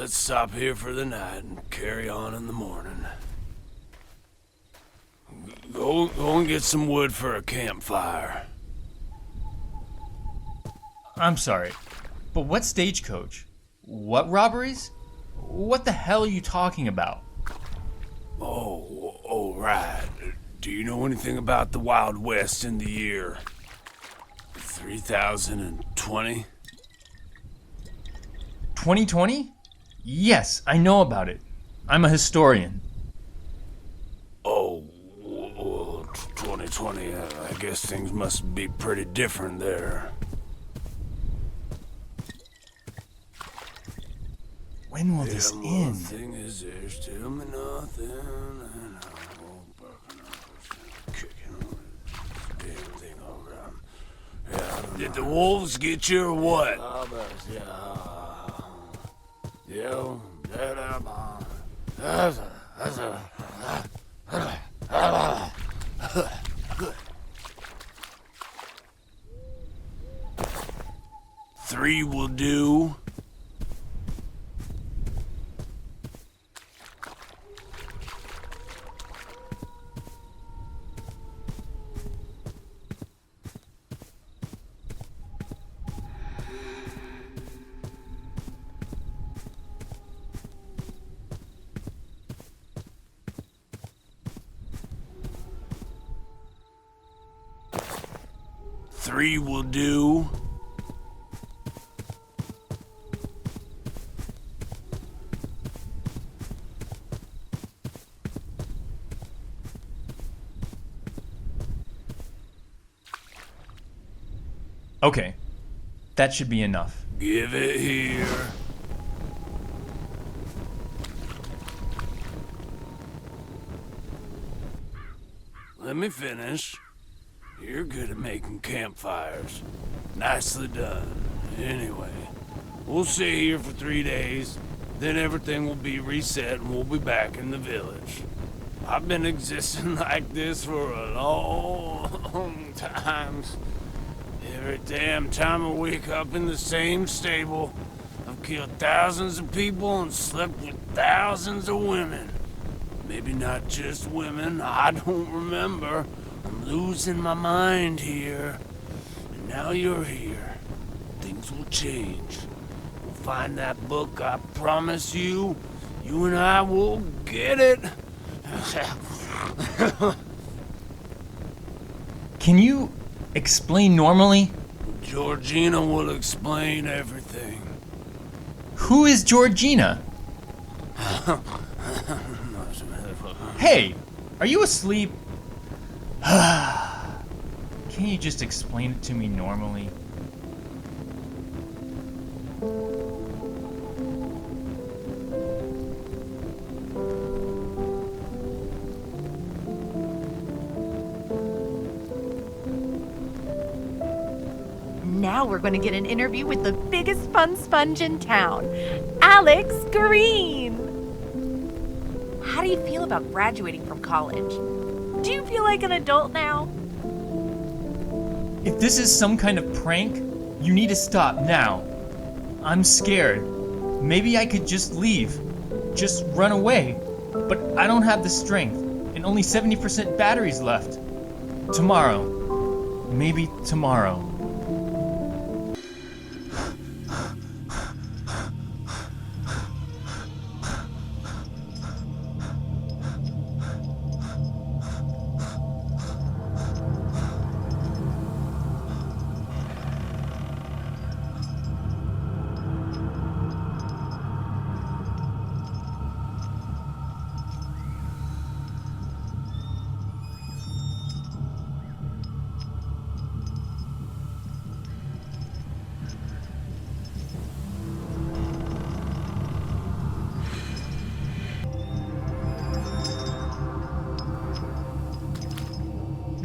let's stop here for the night and carry on in the morning. Go and get some wood for a campfire. I'm sorry, but what stagecoach? What robberies? What the hell are you talking about? Oh, right. Do you know anything about the Wild West in the year 3020? 2020? Yes, I know about it. I'm a historian. Oh, well, 2020, I guess things must be pretty different there. When will this end? Nothing is there, still me nothing, and I won't bark up, kicking damn thing around. Yeah, did the wolves get you or what? Yeah, Three will do. Three will do. Okay, that should be enough. Give it here. Let me finish. You're good at making campfires. Nicely done. Anyway, we'll stay here for 3 days, then everything will be reset and we'll be back in the village. I've been existing like this for a long time. Every damn time I wake up in the same stable, I've killed thousands of people and slept with thousands of women. Maybe not just women, I don't remember. I'm losing my mind here. And now you're here. Things will change. We'll find that book, I promise you. You and I will get it. Can you explain normally? Georgina will explain everything. Who is Georgina? Hey, are you asleep? Can you just explain it to me normally? Now we're going to get an interview with the biggest fun sponge in town, Alex Green. How do you feel about graduating from college? Do you feel like an adult now? If this is some kind of prank, you need to stop now. I'm scared. Maybe I could just leave. Just run away. But I don't have the strength, and only 70% batteries left. Tomorrow. Maybe tomorrow.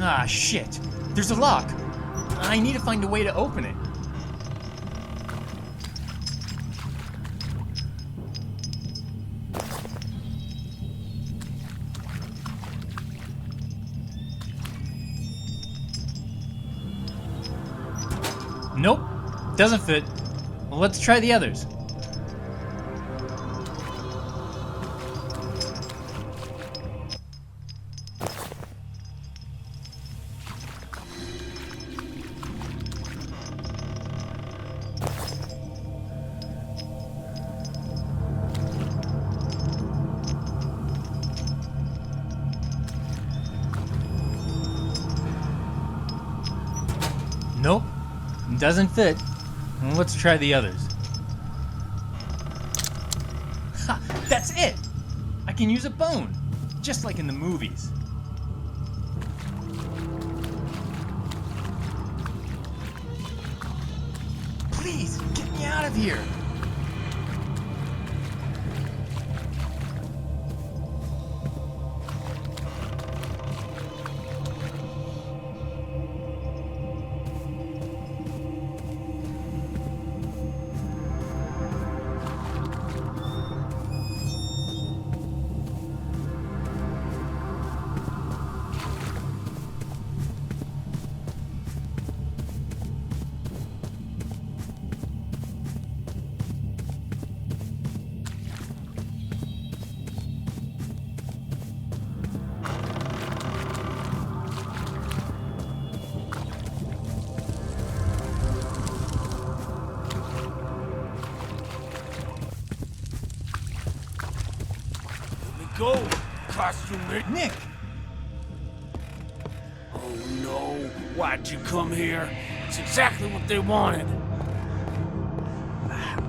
Ah, shit. There's a lock. I need to find a way to open it. Nope. Doesn't fit. Well, let's try the others. Doesn't fit. Let's try the others. Ha! That's it! I can use a bone, just like in the movies. Please, get me out of here! Go, costume Nick! Oh no, why'd you come here? It's exactly what they wanted.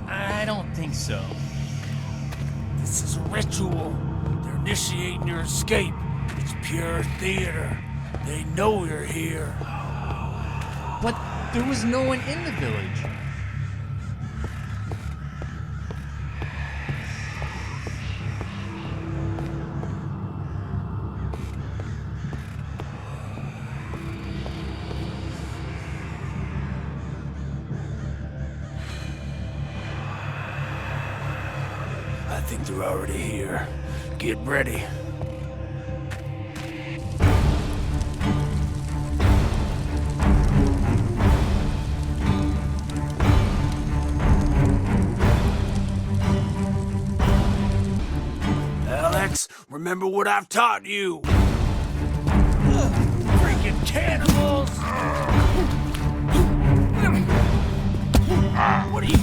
I don't think so. This is a ritual. They're initiating your escape. It's pure theater. They know you're here. But there was no one in the village. I think they're already here. Get ready. Alex, remember what I've taught you. Freaking cannibals! What are you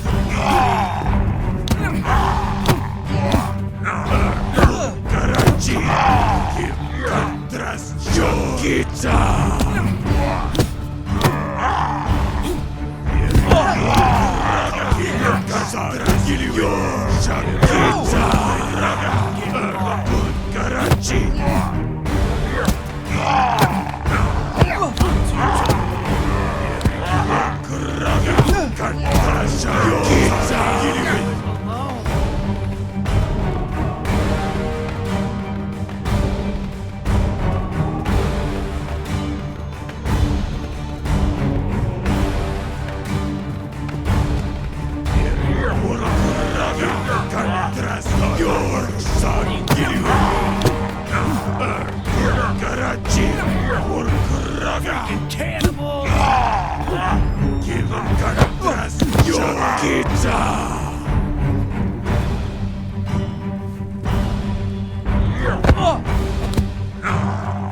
cannibals!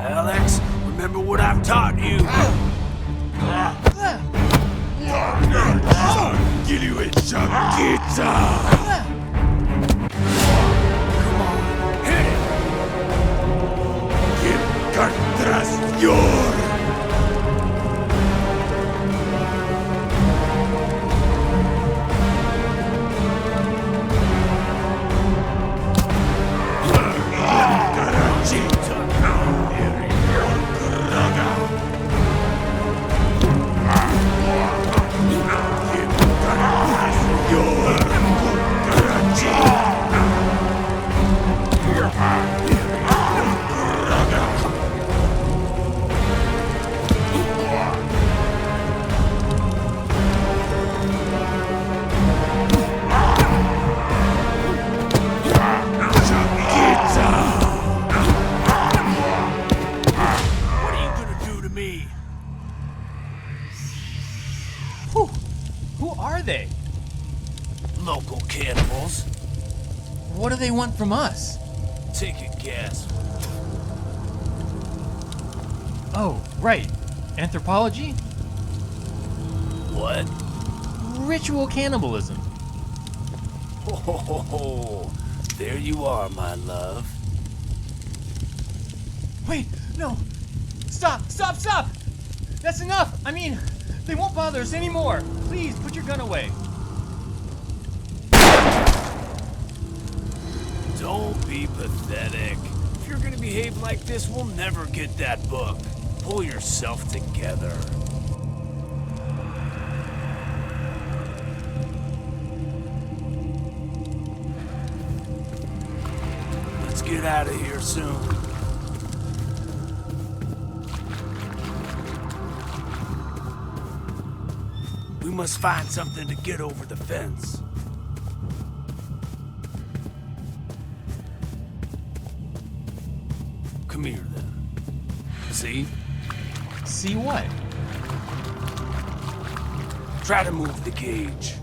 Alex, remember what I've taught you. Who are they? Local cannibals. What do they want from us? Take a guess. Oh, right. Anthropology? What? Ritual cannibalism. Oh, there you are, my love. Wait, no. Stop, stop, stop! That's enough! I mean, They won't bother us anymore. Please, put your gun away. Don't be pathetic. If you're gonna behave like this, we'll never get that book. Pull yourself together. Let's get out of here soon. We must find something to get over the fence. Come here, then. See? See what? Try to move the cage.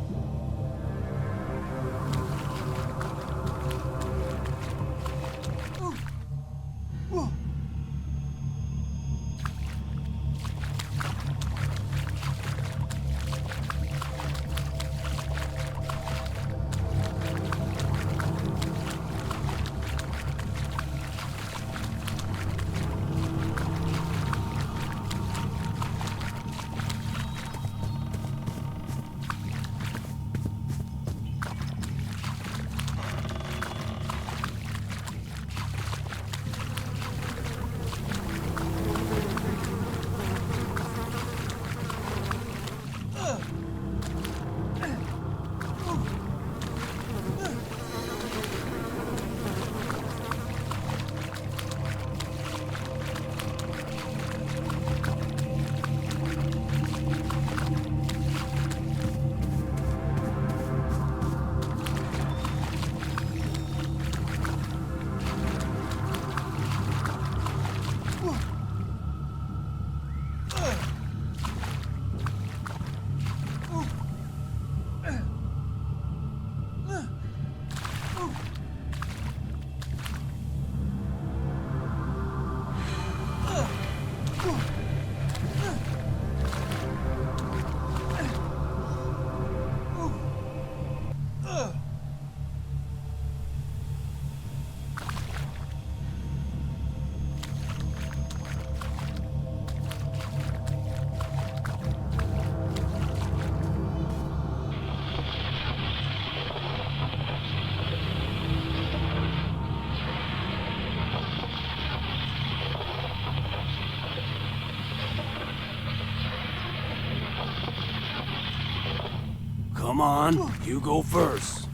Come on, you go first.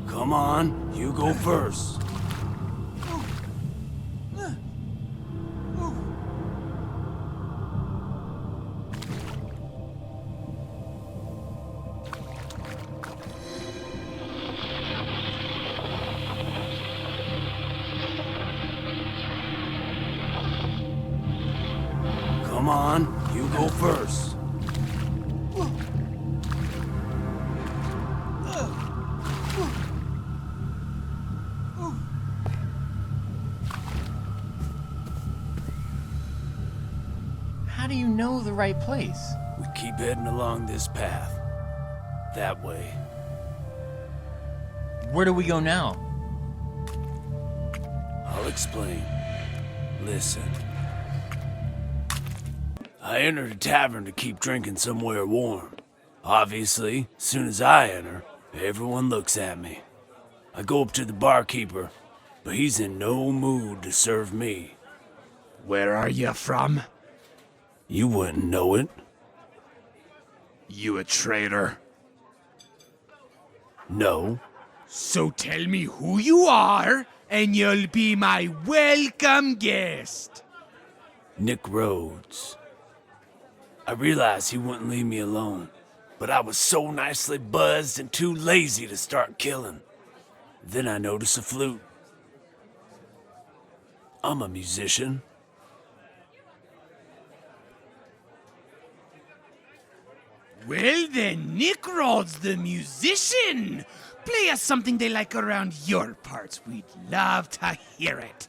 Come on, you go first. Come on, you go first. How do you know the right place? We keep heading along this path. That way. Where do we go now? I'll explain. Listen. I entered a tavern to keep drinking somewhere warm. Obviously, as soon as I enter, everyone looks at me. I go up to the barkeeper, but he's in no mood to serve me. Where are you from? You wouldn't know it. You a traitor? No. So tell me who you are, and you'll be my welcome guest. Nick Rhodes. I realized he wouldn't leave me alone, but I was so nicely buzzed and too lazy to start killing. Then I noticed a flute. I'm a musician. Well then, Nick Rhodes the musician. Play us something they like around your parts. We'd love to hear it.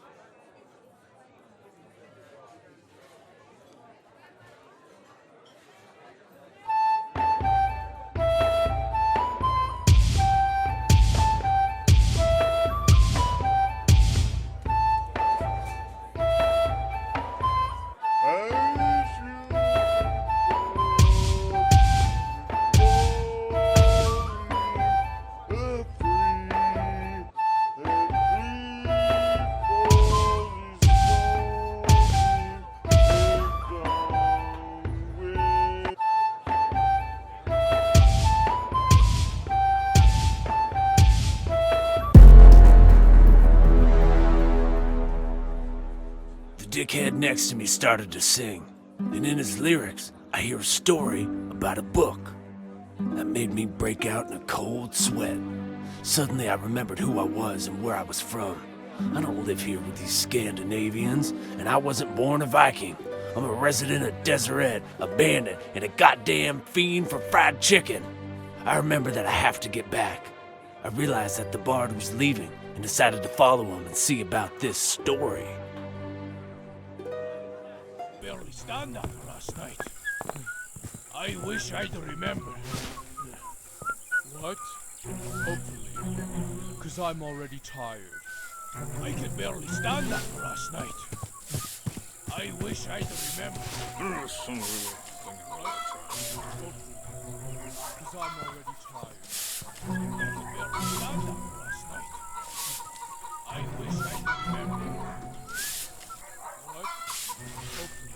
dickhead next to me started to sing, and in his lyrics, I hear a story about a book. That made me break out in a cold sweat. Suddenly I remembered who I was and where I was from. I don't live here with these Scandinavians, and I wasn't born a Viking. I'm a resident of Deseret, a bandit, and a goddamn fiend for fried chicken. I remember that I have to get back. I realized that the bard was leaving and decided to follow him and see about this story. Barely stand up last night. I wish I'd remembered. What? Hopefully. Because I'm already tired. I could barely stand up last night. I wish I'd remembered. Because I'm already tired. I could barely stand up last night. I wish I'd remembered. What? Hopefully.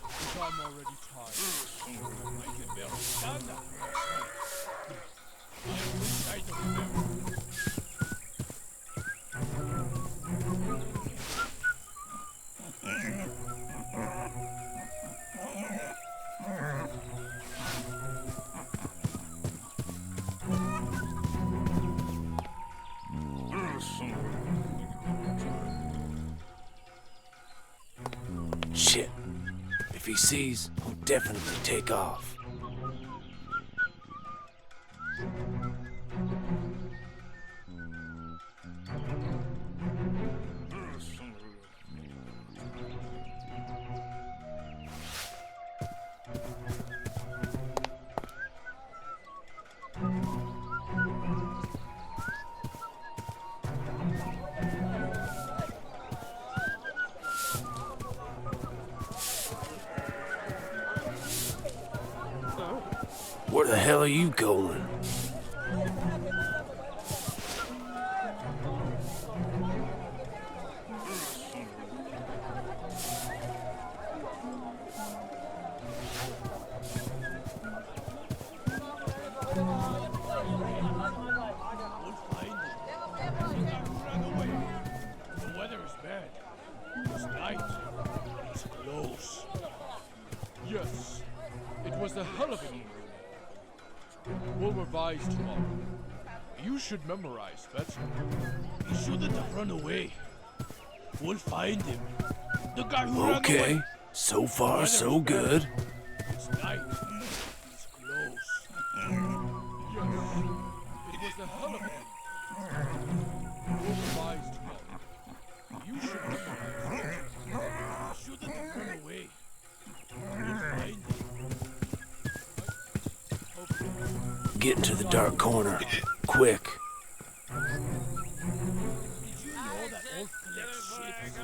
Because I'm already tired. I could barely stand up last night. I wish I'd remembered. Shit. If he sees, he'll definitely take off. Where the hell are you going? We'll find him. Run away. The weather is bad. It's night. It's close. Yes. It was a hell of an evening. We'll revise tomorrow. You should memorize better. He shouldn't have run away. We'll find him. The guy who ran Okay, away. so far so good. It's night. It's close. Yes. It was a hell of an evening. We'll revise tomorrow. You should memorize better. He shouldn't have run away. We'll find him. Get into the dark corner. Quick. Did you know that Wolf collects ships?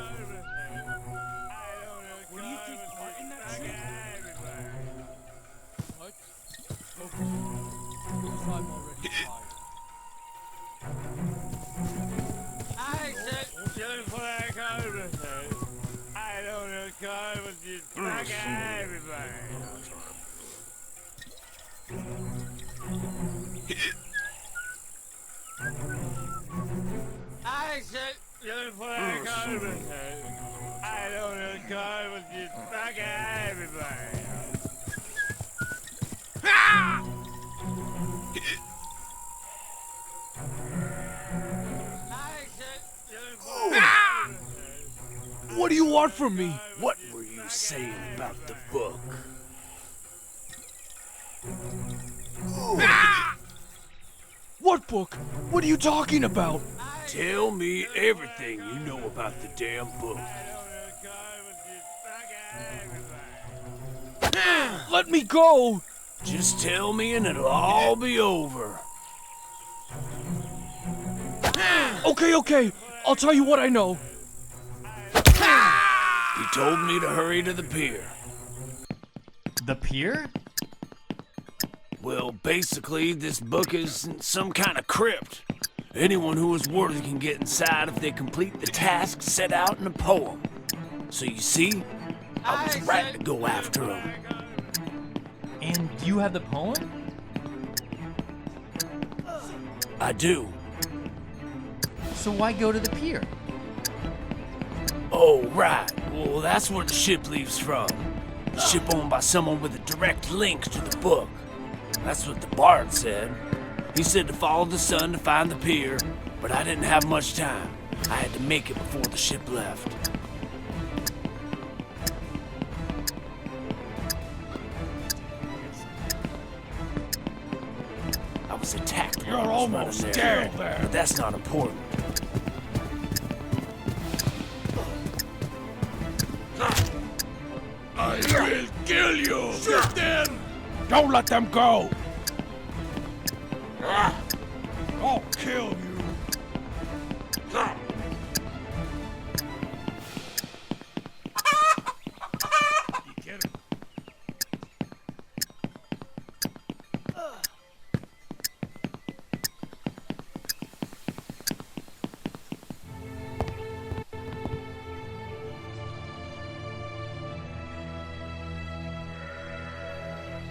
Will you take part in that trip? What? Okay. Because I'm already tired. I said, just like everything. I don't know, car was just like everybody. I said, just like everything. I don't know, car was just like everybody. I said, just like everything. What do you want from me? What were you saying about the book? What book? What are you talking about? Tell me everything you know about the damn book. Let me go! Just tell me and it'll all be over. Okay. I'll tell you what I know. He told me to hurry to the pier. The pier? Well, basically, this book is in some kind of crypt. Anyone who is worthy can get inside if they complete the task set out in the poem. So you see, I was right to go after him. And you have the poem? I do. So why go to the pier? Oh, right. Well, that's where the ship leaves from. The ship owned by someone with a direct link to the book. That's what the bard said. He said to follow the sun to find the pier, but I didn't have much time. I had to make it before the ship left. I was attacked. You're almost dead there. But that's not important. I will kill you! Shoot them! Don't let them go! I'll kill you! You get him?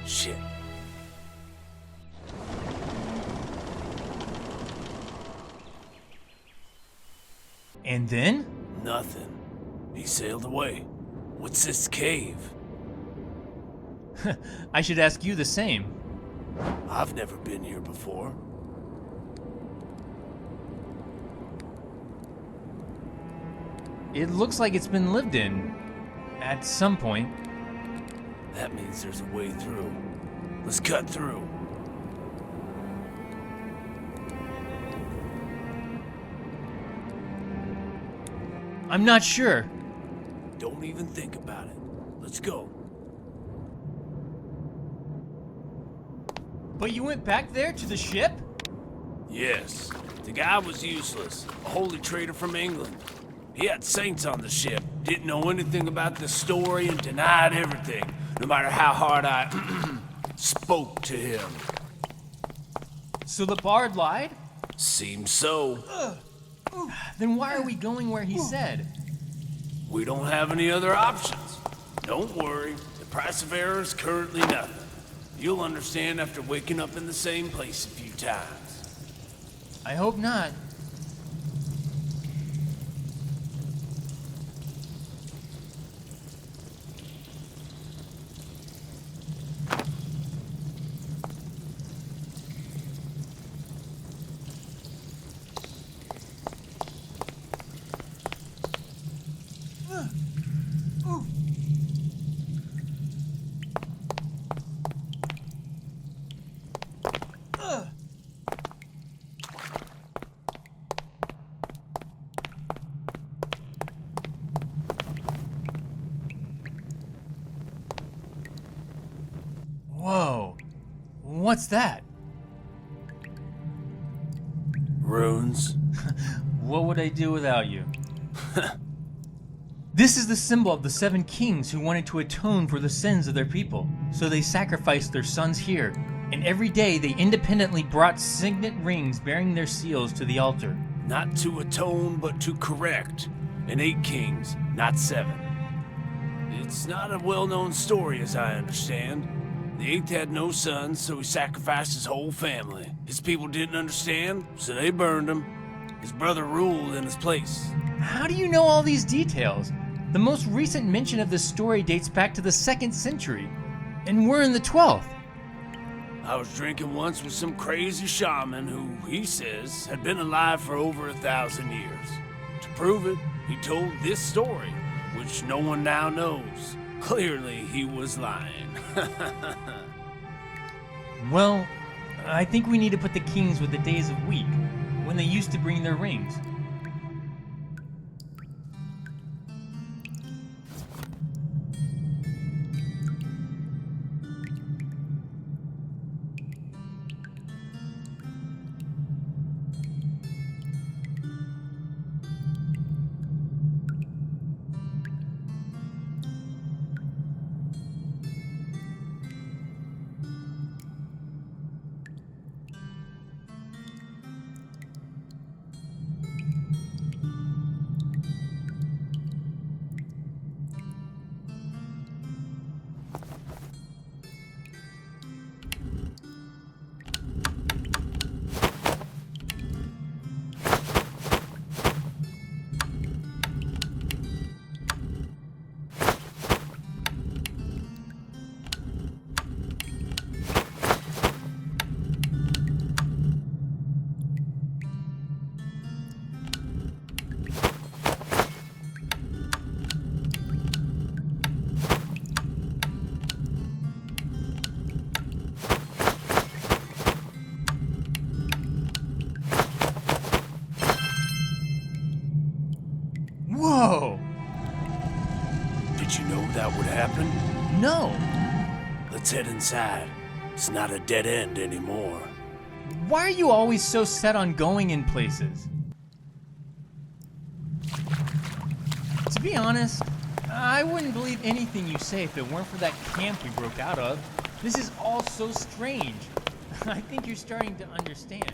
Shit. And then? Nothing. He sailed away. What's this cave? I should ask you the same. I've never been here before. It looks like it's been lived in. At some point. That means there's a way through. Let's cut through. I'm not sure. Don't even think about it. Let's go. But you went back there to the ship? Yes. The guy was useless. A holy trader from England. He had saints on the ship. Didn't know anything about the story and denied everything. No matter how hard I spoke to him. So the bard lied? Seems so. Then why are we going where he said? We don't have any other options. Don't worry. The price of error is currently nothing. You'll understand after waking up in the same place a few times. I hope not. Whoa. What's that? Runes? What would I do without you? This is the symbol of the 7 kings who wanted to atone for the sins of their people. So they sacrificed their sons here. And every day they independently brought signet rings bearing their seals to the altar. Not to atone, but to correct. And 8 kings, not 7. It's not a well-known story, as I understand. The 8th had no sons, so he sacrificed his whole family. His people didn't understand, so they burned him. His brother ruled in his place. How do you know all these details? The most recent mention of this story dates back to the 2nd century. And we're in the 12th. I was drinking once with some crazy shaman who, he says, had been alive for over 1,000 years. To prove it, he told this story, which no one now knows. Clearly, he was lying. Well, I think we need to put the kings with the days of week, when they used to bring their rings. happen? No. Let's head inside. It's not a dead end anymore. Why are you always so set on going in places? To be honest, I wouldn't believe anything you say if it weren't for that camp we broke out of. This is all so strange. I think you're starting to understand.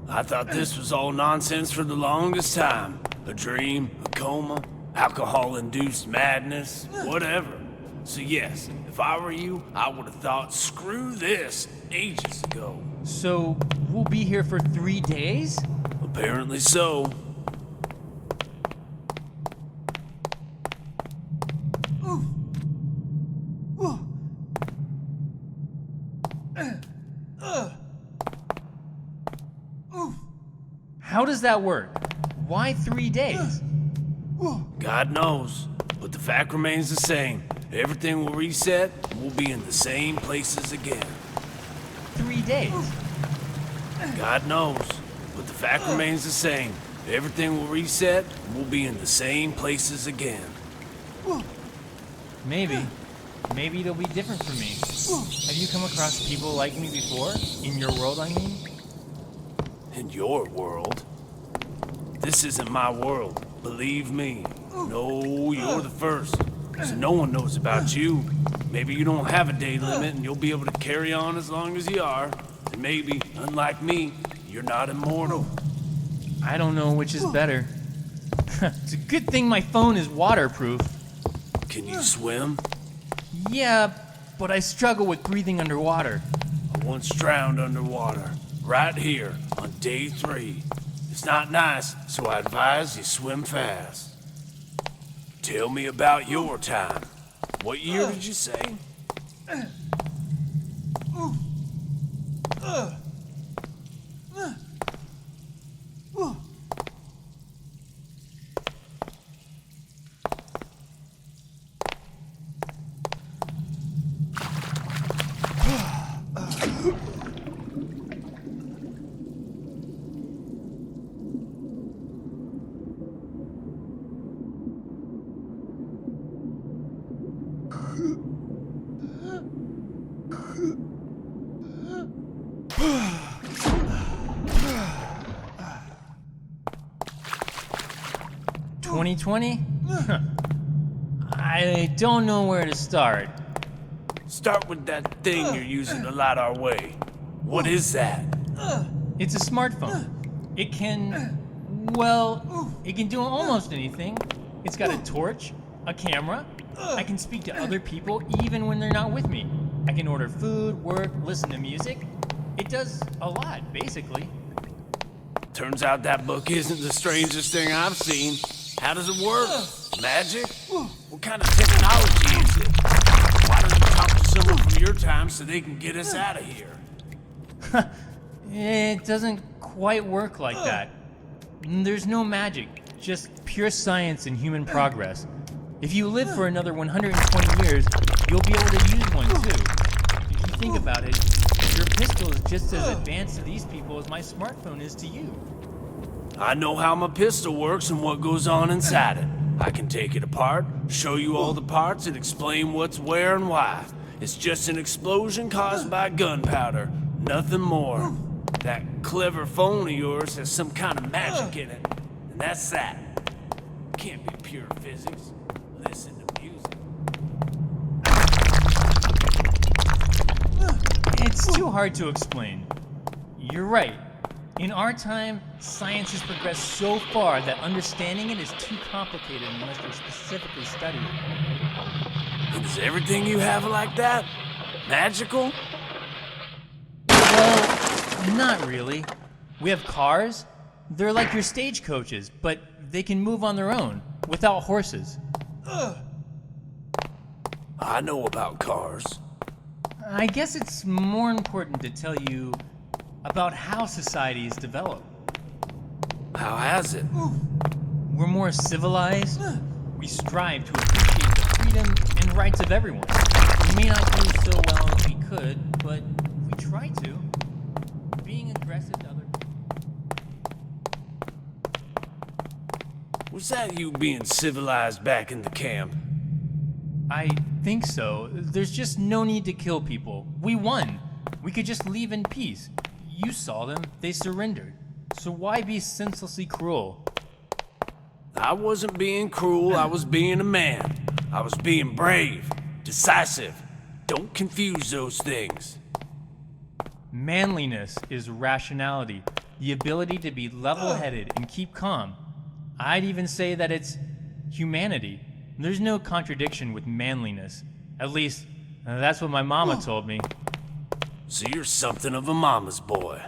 I thought this was all nonsense for the longest time. A dream, a coma, alcohol-induced madness, whatever. So yes, if I were you, I would have thought, screw this, ages ago. So, we'll be here for 3 days? Apparently so. How does that work? Why 3 days? God knows, but the fact remains the same. Everything will reset, and we'll be in the same places again. 3 days? God knows, but the fact remains the same. Everything will reset, and we'll be in the same places again. Maybe. Maybe it'll be different for me. Have you come across people like me before? In your world, I mean? In your world? This isn't my world, believe me. No, you're the first. So no one knows about you. Maybe you don't have a day limit and you'll be able to carry on as long as you are. And maybe, unlike me, you're not immortal. I don't know which is better. It's a good thing my phone is waterproof. Can you swim? Yeah, but I struggle with breathing underwater. I once drowned underwater, right here on day 3. It's not nice, so I advise you swim fast. Tell me about your time. What year did you say? $2020? I don't know where to start. Start with that thing you're using to light our way. What is that? It's a smartphone. It can, well, it can do almost anything. It's got a torch, a camera. I can speak to other people even when they're not with me. I can order food, work, listen to music. It does a lot, basically. Turns out that book isn't the strangest thing I've seen. How does it work? Magic? What kind of technology is it? Why don't you talk to someone from your time so they can get us out of here? It doesn't quite work like that. There's no magic, just pure science and human progress. If you live for another 120 years, you'll be able to use one too. If you think about it, your pistol is just as advanced to these people as my smartphone is to you. I know how my pistol works and what goes on inside it. I can take it apart, show you all the parts, and explain what's where and why. It's just an explosion caused by gunpowder, nothing more. That clever phone of yours has some kind of magic in it, and that's that. Can't be pure physics. Listen to music. It's too hard to explain. You're right. In our time, science has progressed so far that understanding it is too complicated unless you specifically study it. Is everything you have like that? Magical? Well, not really. We have cars. They're like your stagecoaches, but they can move on their own, without horses. I know about cars. I guess it's more important to tell you about how society is developed. How has it? We're more civilized. We strive to appreciate the freedom and rights of everyone. We may not do so well as we could, but we try to. Being aggressive to other people. Was that you being civilized back in the camp? I think so. There's just no need to kill people. We won. We could just leave in peace. You saw them. They surrendered. So why be senselessly cruel? I wasn't being cruel, I was being a man. I was being brave, decisive. Don't confuse those things. Manliness is rationality, the ability to be level-headed and keep calm. I'd even say that it's humanity. There's no contradiction with manliness. At least, that's what my mama told me. So you're something of a mama's boy.